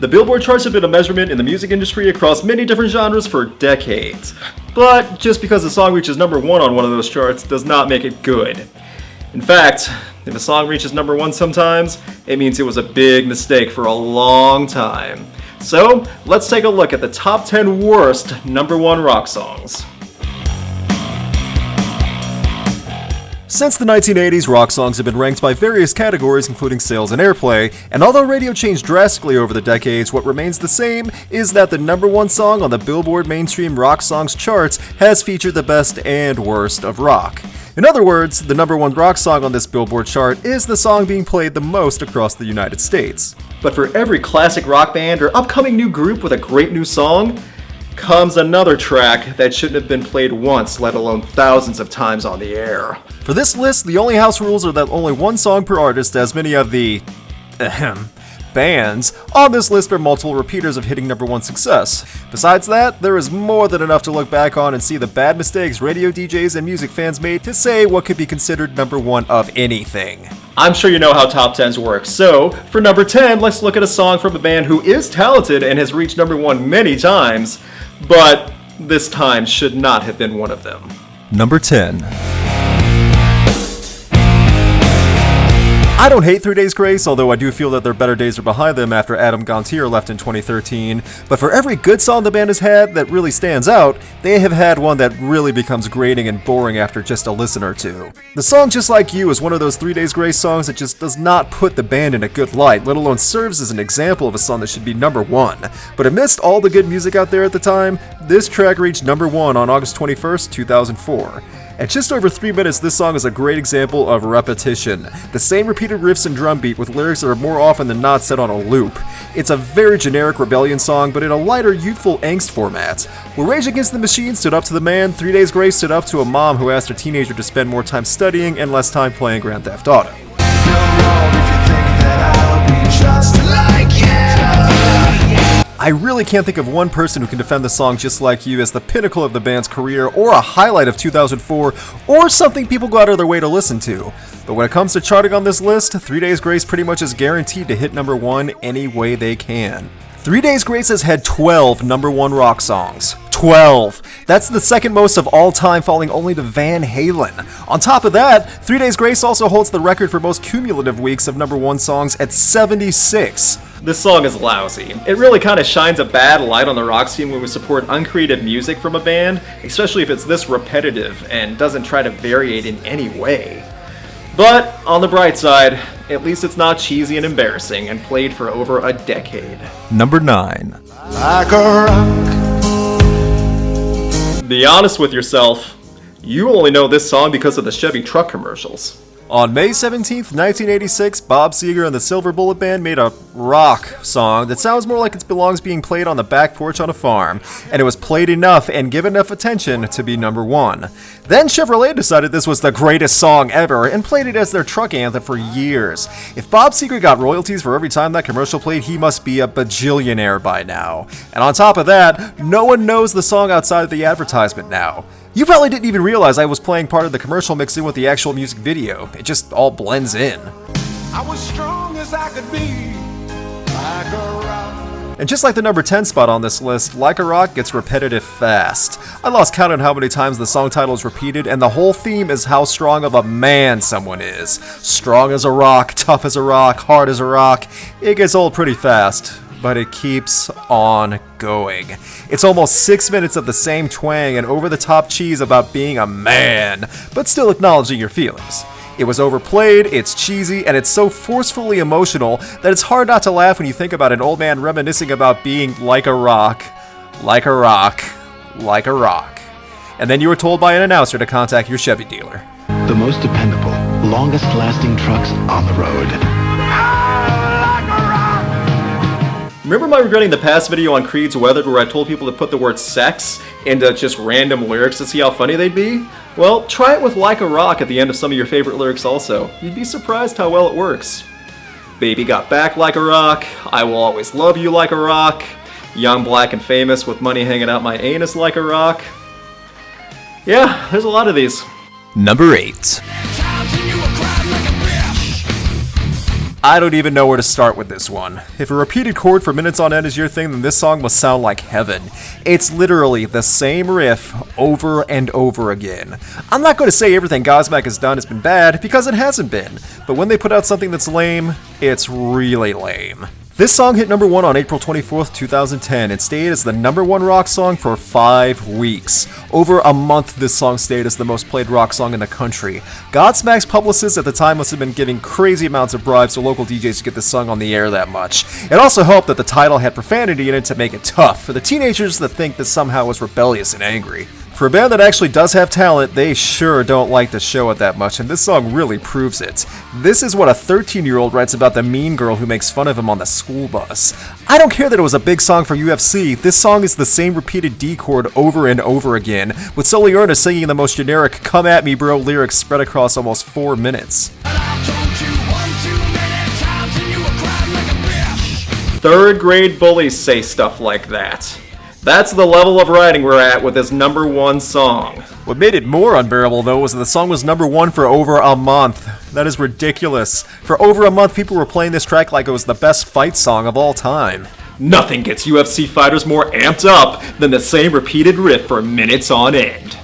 The Billboard charts have been a measurement in the music industry across many different genres for decades. But just because a song reaches number one on one of those charts does not make it good. In fact, if a song reaches number one sometimes, it means it was a big mistake for a long time. So, let's take a look at the top 10 worst number one rock songs. Since the 1980s, rock songs have been ranked by various categories including sales and airplay, and although radio changed drastically over the decades, what remains the same is that the number one song on the Billboard Mainstream Rock Songs charts has featured the best and worst of rock. In other words, the number one rock song on this Billboard chart is the song being played the most across the United States. But for every classic rock band or upcoming new group with a great new song, comes another track that shouldn't have been played once, let alone thousands of times on the air. For this list, the only house rules are that only one song per artist, as many of the bands on this list are multiple repeaters of hitting number one success. Besides that, there is more than enough to look back on and see the bad mistakes radio DJs and music fans made to say what could be considered number one of anything. I'm sure you know how top 10s work, so for number 10, let's look at a song from a band who is talented and has reached number one many times, but this time should not have been one of them. Number 10. I don't hate 3 Days Grace, although I do feel that their better days are behind them after Adam Gontier left in 2013, but for every good song the band has had that really stands out, they have had one that really becomes grating and boring after just a listen or two. The song Just Like You is one of those 3 Days Grace songs that just does not put the band in a good light, let alone serves as an example of a song that should be number one. But amidst all the good music out there at the time, this track reached number one on August 21st, 2004. At just over 3 minutes, this song is a great example of repetition. The same repeated riffs and drum beat with lyrics that are more often than not set on a loop. It's a very generic rebellion song, but in a lighter, youthful angst format. Where Rage Against the Machine stood up to the man, 3 Days Grace stood up to a mom who asked her teenager to spend more time studying and less time playing Grand Theft Auto. I really can't think of one person who can defend the song Just Like You as the pinnacle of the band's career, or a highlight of 2004, or something people go out of their way to listen to. But when it comes to charting on this list, 3 Days Grace pretty much is guaranteed to hit number one any way they can. 3 Days Grace has had 12 number one rock songs. 12! That's the second most of all time, falling only to Van Halen. On top of that, 3 Days Grace also holds the record for most cumulative weeks of number one songs at 76. This song is lousy. It really kind of shines a bad light on the rock scene when we support uncreative music from a band, especially if it's this repetitive and doesn't try to vary it in any way. But, on the bright side, at least it's not cheesy and embarrassing and played for over a decade. Number 9. Like a rock. Be honest with yourself, you only know this song because of the Chevy truck commercials. On May 17th, 1986, Bob Seger and the Silver Bullet Band made a rock song that sounds more like it belongs being played on the back porch on a farm, and it was played enough and given enough attention to be number one. Then Chevrolet decided this was the greatest song ever and played it as their truck anthem for years. If Bob Seger got royalties for every time that commercial played, he must be a bajillionaire by now. And on top of that, no one knows the song outside of the advertisement now. You probably didn't even realize I was playing part of the commercial mixed in with the actual music video. It just all blends in. I was strong as I could be, like a rock. And just like the number 10 spot on this list, Like a Rock gets repetitive fast. I lost count on how many times the song title is repeated, and the whole theme is how strong of a man someone is. Strong as a rock, tough as a rock, hard as a rock. It gets old pretty fast, but it keeps on going. It's almost 6 minutes of the same twang and over-the-top cheese about being a man, but still acknowledging your feelings. It was overplayed, it's cheesy, and it's so forcefully emotional that it's hard not to laugh when you think about an old man reminiscing about being like a rock, like a rock, like a rock. And then you were told by an announcer to contact your Chevy dealer. The most dependable, longest-lasting trucks on the road. Remember my regretting the past video on Creed's Weathered where I told people to put the word sex into just random lyrics to see how funny they'd be? Well, try it with Like a Rock at the end of some of your favorite lyrics also. You'd be surprised how well it works. Baby got back like a rock, I will always love you like a rock, young, black, and famous with money hanging out my anus like a rock. Yeah, there's a lot of these. Number 8. I don't even know where to start with this one. If a repeated chord for minutes on end is your thing, then this song must sound like heaven. It's literally the same riff over and over again. I'm not going to say everything Godsmack has done has been bad, because it hasn't been, but when they put out something that's lame, it's really lame. This song hit number 1 on April 24th, 2010, and stayed as the number 1 rock song for 5 weeks. Over a month, this song stayed as the most played rock song in the country. Godsmack's publicists at the time must have been giving crazy amounts of bribes to local DJs to get this song on the air that much. It also helped that the title had profanity in it to make it tough for the teenagers that think this somehow was rebellious and angry. For a band that actually does have talent, they sure don't like to show it that much, and this song really proves it. This is what a 13-year-old writes about the mean girl who makes fun of him on the school bus. I don't care that it was a big song for UFC, this song is the same repeated D chord over and over again, with Sully Erna singing the most generic "come at me bro" lyrics spread across almost 4 minutes. Third grade bullies say stuff like that. That's the level of writing we're at with this number 1 song. What made it more unbearable, though, was that the song was number 1 for over a month. That is ridiculous. For over a month, people were playing this track like it was the best fight song of all time. Nothing gets UFC fighters more amped up than the same repeated riff for minutes on end.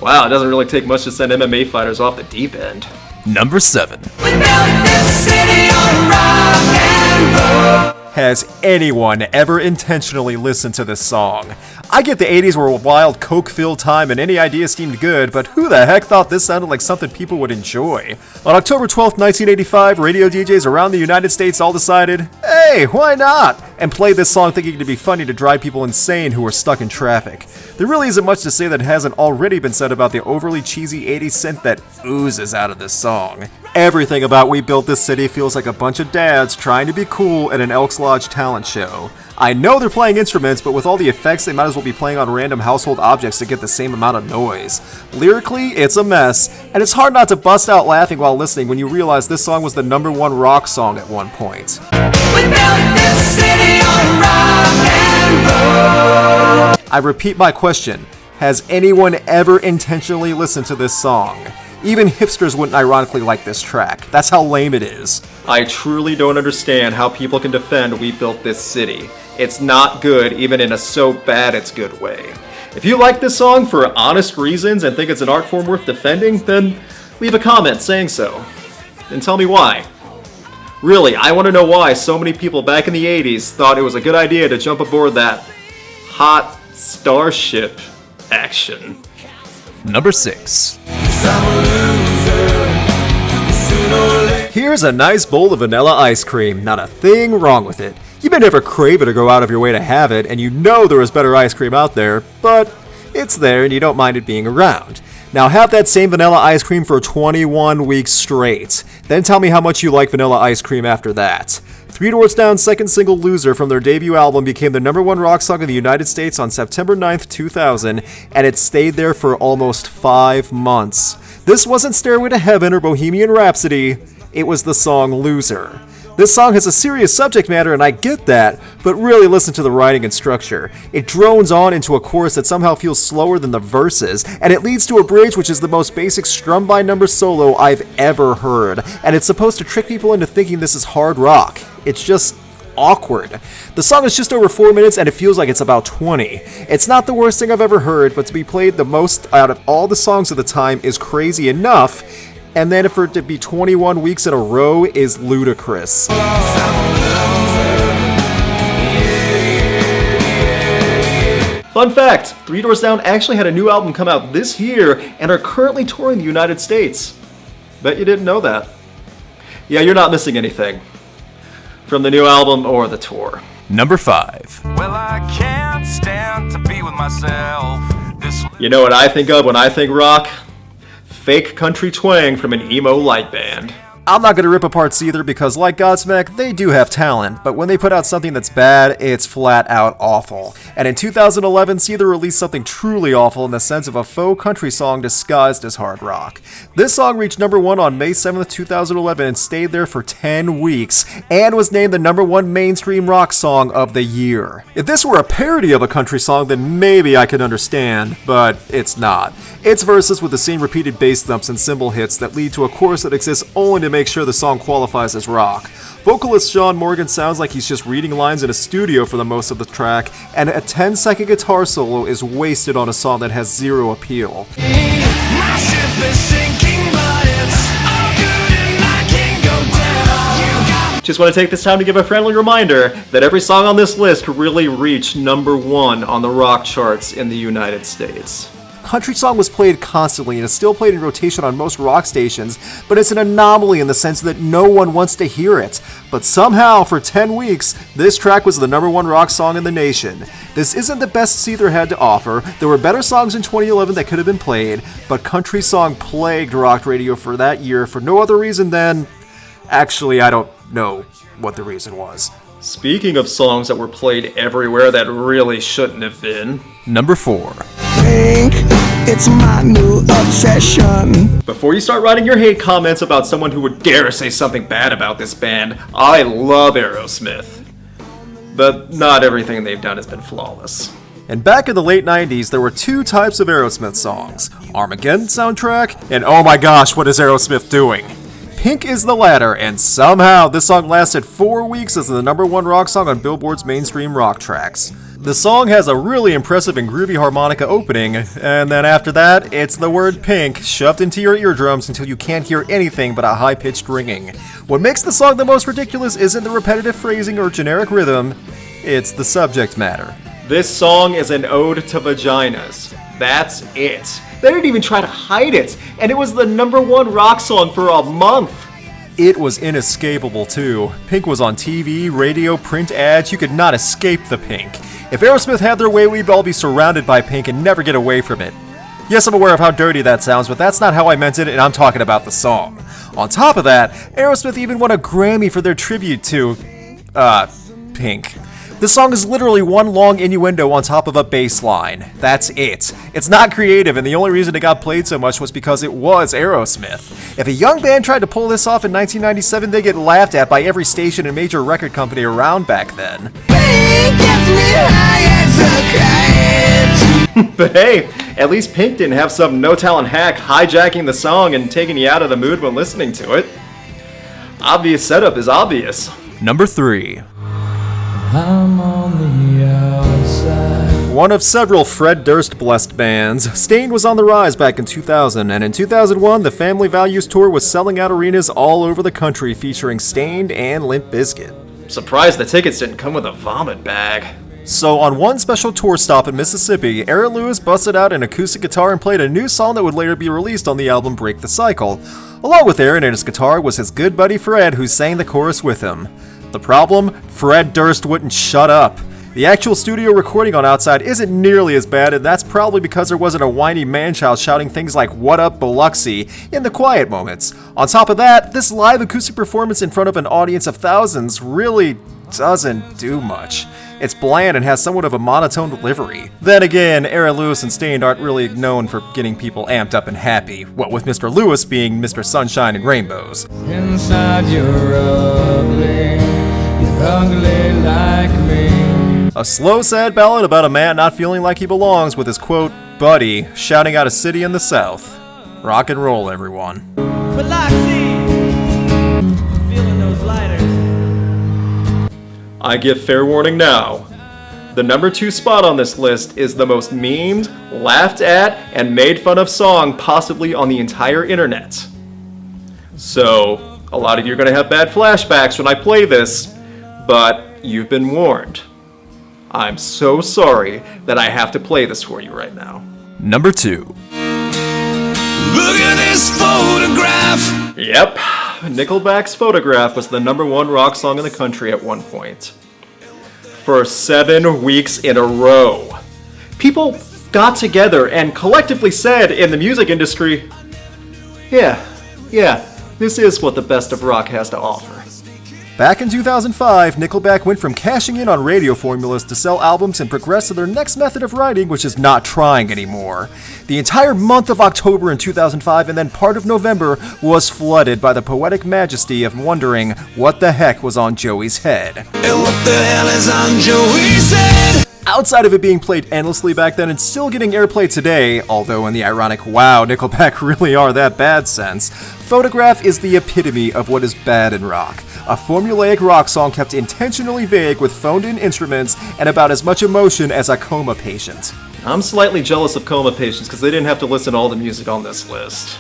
Wow, it doesn't really take much to send MMA fighters off the deep end. Number 7. We built this city on rock and roll. Has anyone ever intentionally listened to this song? I get the 80s were a wild coke-filled time and any idea seemed good, but who the heck thought this sounded like something people would enjoy? On October 12th, 1985, radio DJs around the United States all decided, hey, why not? And played this song thinking it'd be funny to drive people insane who were stuck in traffic. There really isn't much to say that hasn't already been said about the overly cheesy 80s synth that oozes out of this song. Everything about We Built This City feels like a bunch of dads trying to be cool at an Elks Lodge talent show. I know they're playing instruments, but with all the effects, they might as well be playing on random household objects to get the same amount of noise. Lyrically, it's a mess, and it's hard not to bust out laughing while listening when you realize this song was the number 1 rock song at one point. We built this city on rock and roll. I repeat my question. Has anyone ever intentionally listened to this song? Even hipsters wouldn't ironically like this track. That's how lame it is. I truly don't understand how people can defend We Built This City. It's not good, even in a so bad it's good way. If you like this song for honest reasons and think it's an art form worth defending, then leave a comment saying so. And tell me why. Really, I want to know why so many people back in the 80s thought it was a good idea to jump aboard that hot starship action. Number 6. Here's a nice bowl of vanilla ice cream. Not a thing wrong with it. You may never crave it or go out of your way to have it, and you know there is better ice cream out there, but it's there and you don't mind it being around. Now have that same vanilla ice cream for 21 weeks straight. Then tell me how much you like vanilla ice cream after that. Three Doors Down's second single, Loser, from their debut album became the number 1 rock song in the United States on September 9th, 2000, and it stayed there for almost 5 months. This wasn't Stairway to Heaven or Bohemian Rhapsody, it was the song Loser. This song has a serious subject matter, and I get that, but really listen to the writing and structure. It drones on into a chorus that somehow feels slower than the verses, and it leads to a bridge which is the most basic strum-by-number solo I've ever heard, and it's supposed to trick people into thinking this is hard rock. It's just awkward. The song is just over 4 minutes and it feels like it's about 20. It's not the worst thing I've ever heard, but to be played the most out of all the songs of the time is crazy enough, and then for it to be 21 weeks in a row is ludicrous. Fun fact, Three Doors Down actually had a new album come out this year and are currently touring the United States. Bet you didn't know that. Yeah, you're not missing anything from the new album or the tour. Number 5. Well, I can't stand to be with myself. You know what I think of when I think rock? Fake country twang from an emo light band. I'm not going to rip apart Seether because, like Godsmack, they do have talent, but when they put out something that's bad, it's flat out awful. And in 2011, Seether released something truly awful in the sense of a faux country song disguised as hard rock. This song reached number 1 on May 7th, 2011 and stayed there for 10 weeks, and was named the number 1 mainstream rock song of the year. If this were a parody of a country song, then maybe I could understand, but it's not. It's verses with the same repeated bass thumps and cymbal hits that lead to a chorus that exists only to make make sure the song qualifies as rock. Vocalist Sean Morgan sounds like he's just reading lines in a studio for the most of the track, and a 10-second guitar solo is wasted on a song that has zero appeal. My ship is sinking, but it's all good and I can't go down. You got Just want to take this time to give a friendly reminder that every song on this list really reached number 1 on the rock charts in the United States. Country song was played constantly and is still played in rotation on most rock stations, but it's an anomaly in the sense that no one wants to hear it. But somehow, for 10 weeks, this track was the number 1 rock song in the nation. This isn't the best Seether had to offer. There were better songs in 2011 that could have been played, but country song plagued rock radio for that year for no other reason than... Actually, I don't know what the reason was. Speaking of songs that were played everywhere that really shouldn't have been, Number 4. Pink, it's my new obsession. before you start writing your hate comments about someone who would dare say something bad about this band, I love Aerosmith. But not everything they've done has been flawless. And back in the late 90s, there were 2 types of Aerosmith songs. Armageddon soundtrack, and oh my gosh, what is Aerosmith doing? Pink is the latter, and somehow this song lasted 4 weeks as the number 1 rock song on Billboard's mainstream rock tracks. The song has a really impressive and groovy harmonica opening, and then after that, it's the word pink shoved into your eardrums until you can't hear anything but a high-pitched ringing. What makes the song the most ridiculous isn't the repetitive phrasing or generic rhythm, it's the subject matter. This song is an ode to vaginas. That's it. They didn't even try to hide it, and it was the number 1 rock song for a month. It was inescapable too. Pink was on TV, radio, print ads, you could not escape the pink. If Aerosmith had their way, we'd all be surrounded by pink and never get away from it. Yes, I'm aware of how dirty that sounds, but that's not how I meant it, and I'm talking about the song. On top of that, Aerosmith even won a Grammy for their tribute to... Pink. This song is literally one long innuendo on top of a bass line. That's it. It's not creative, and the only reason it got played so much was because it was Aerosmith. If a young band tried to pull this off in 1997, they'd get laughed at by every station and major record company around back then. pink, gets me high as a kite. But hey, at least Pink didn't have some no-talent hack hijacking the song and taking you out of the mood when listening to it. Obvious setup is obvious. Number 3. I'm on the outside. One of several Fred Durst-blessed bands, Staind was on the rise back in 2000, and in 2001, the Family Values Tour was selling out arenas all over the country featuring Staind and Limp Bizkit. Surprised the tickets didn't come with a vomit bag. So on one special tour stop in Mississippi, Aaron Lewis busted out an acoustic guitar and played a new song that would later be released on the album Break the Cycle. Along with Aaron and his guitar was his good buddy Fred, who sang the chorus with him. The problem? Fred Durst wouldn't shut up. The actual studio recording on Outside isn't nearly as bad, and that's probably because there wasn't a whiny man-child shouting things like "What up, Biloxi" in the quiet moments. On top of that, this live acoustic performance in front of an audience of thousands really doesn't do much. It's bland and has somewhat of a monotone delivery. Then again, Aaron Lewis and Staind aren't really known for getting people amped up and happy, what with Mr. Lewis being Mr. Sunshine and Rainbows. Inside you're ugly, you're ugly like me. A slow, sad ballad about a man not feeling like he belongs with his quote, buddy, shouting out a city in the south. Rock and roll, everyone. Biloxi, feeling those lighters. I give fair warning now. The number 2 spot on this list is the most memed, laughed at, and made fun of song possibly on the entire internet. So, a lot of you are going to have bad flashbacks when I play this, but you've been warned. I'm so sorry that I have to play this for you right now. Number 2. Look at this photograph. Yep, Nickelback's Photograph was the number 1 rock song in the country at one point. For 7 weeks in a row. People got together and collectively said in the music industry, yeah, this is what the best of rock has to offer. Back in 2005, Nickelback went from cashing in on radio formulas to sell albums and progress to their next method of writing, which is not trying anymore. The entire month of October in 2005 and then part of November was flooded by the poetic majesty of wondering what the heck was on Joey's head. And what the hell is on Joey's head? Outside of it being played endlessly back then and still getting airplay today, although in the ironic wow, Nickelback really are that bad sense, Photograph is the epitome of what is bad in rock. A formulaic rock song kept intentionally vague with phoned-in instruments and about as much emotion as a coma patient. I'm slightly jealous of coma patients because they didn't have to listen to all the music on this list.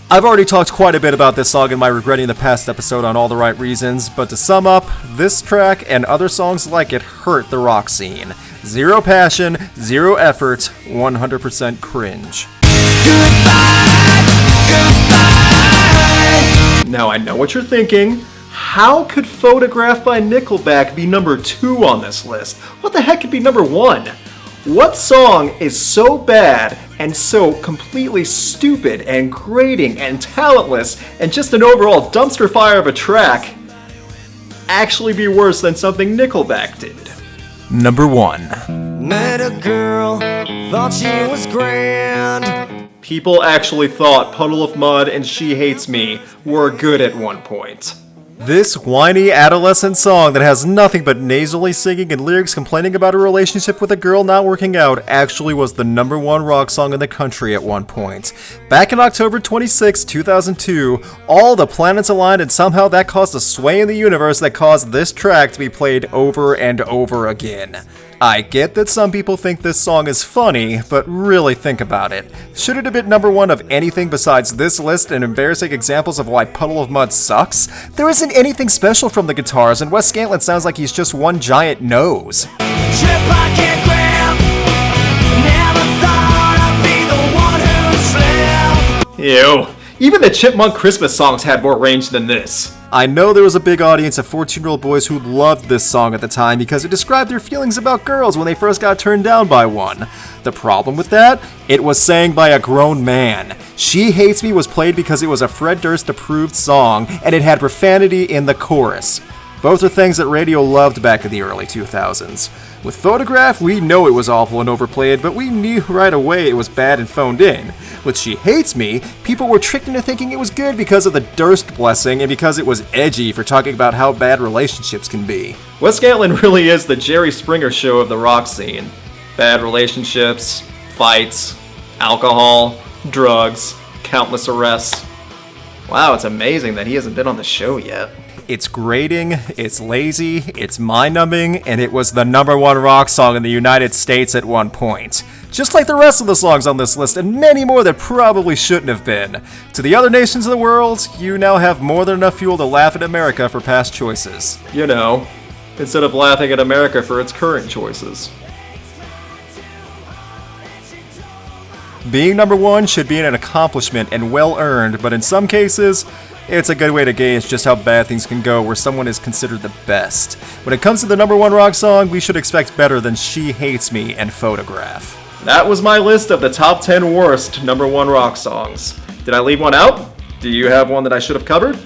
I've already talked quite a bit about this song in my Regretting the Past episode on All the Right Reasons, but to sum up, this track and other songs like it hurt the rock scene. Zero passion, zero effort, 100% cringe. Now I know what you're thinking. How could Photograph by Nickelback be number 2 on this list? What the heck could be number 1? What song is so bad and so completely stupid and grating and talentless and just an overall dumpster fire of a track actually be worse than something Nickelback did? Number 1. Met a girl, thought she was grand. People actually thought Puddle of Mud and She Hates Me were good at one point. This whiny adolescent song that has nothing but nasally singing and lyrics complaining about a relationship with a girl not working out actually was the number 1 rock song in the country at one point. Back in October 26, 2002, all the planets aligned and somehow that caused a sway in the universe that caused this track to be played over and over again. I get that some people think this song is funny, but really think about it. Should it have been number 1 of anything besides this list and embarrassing examples of why Puddle of Mud sucks? There isn't anything special from the guitars, and Wes Scantlin sounds like he's just one giant nose. Trip I can't grab. Never thought I'd be the one who slept. Ew. Even the Chipmunk Christmas songs had more range than this. I know there was a big audience of 14-year-old boys who loved this song at the time because it described their feelings about girls when they first got turned down by one. The problem with that? It was sang by a grown man. She Hates Me was played because it was a Fred Durst approved song and it had profanity in the chorus. Both are things that radio loved back in the early 2000s. With Photograph, we know it was awful and overplayed, but we knew right away it was bad and phoned in. With She Hates Me, people were tricked into thinking it was good because of the Durst blessing and because it was edgy for talking about how bad relationships can be. Wes Scantlin really is the Jerry Springer show of the rock scene. Bad relationships, fights, alcohol, drugs, countless arrests. Wow, it's amazing that he hasn't been on the show yet. It's grating, it's lazy, it's mind-numbing, and it was the number 1 rock song in the United States at one point. Just like the rest of the songs on this list, and many more that probably shouldn't have been. To the other nations of the world, you now have more than enough fuel to laugh at America for past choices. You know, instead of laughing at America for its current choices. Being number 1 should be an accomplishment and well-earned, but in some cases, it's a good way to gauge just how bad things can go where someone is considered the best. When it comes to the number 1 rock song, we should expect better than She Hates Me and Photograph. That was my list of the top 10 worst number 1 rock songs. Did I leave one out? Do you have one that I should have covered?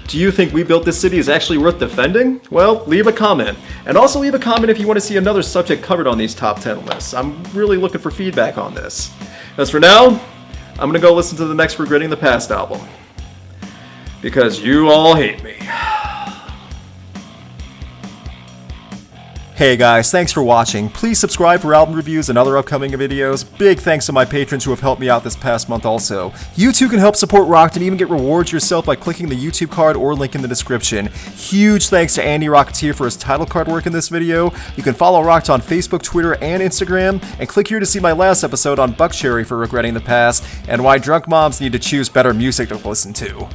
Do you think We Built This City is actually worth defending? Well, leave a comment. And also leave a comment if you want to see another subject covered on these top 10 lists. I'm really looking for feedback on this. As for now, I'm gonna go listen to the next Regretting the Past album. Because you all hate me. Hey guys, thanks for watching. Please subscribe for album reviews and other upcoming videos. Big thanks to my patrons who have helped me out this past month also. You too can help support Rocked and even get rewards yourself by clicking the YouTube card or link in the description. Huge thanks to Andy Rocketeer for his title card work in this video. You can follow Rocked on Facebook, Twitter, and Instagram, and click here to see my last episode on Buckcherry for Regretting the Past and why drunk moms need to choose better music to listen to.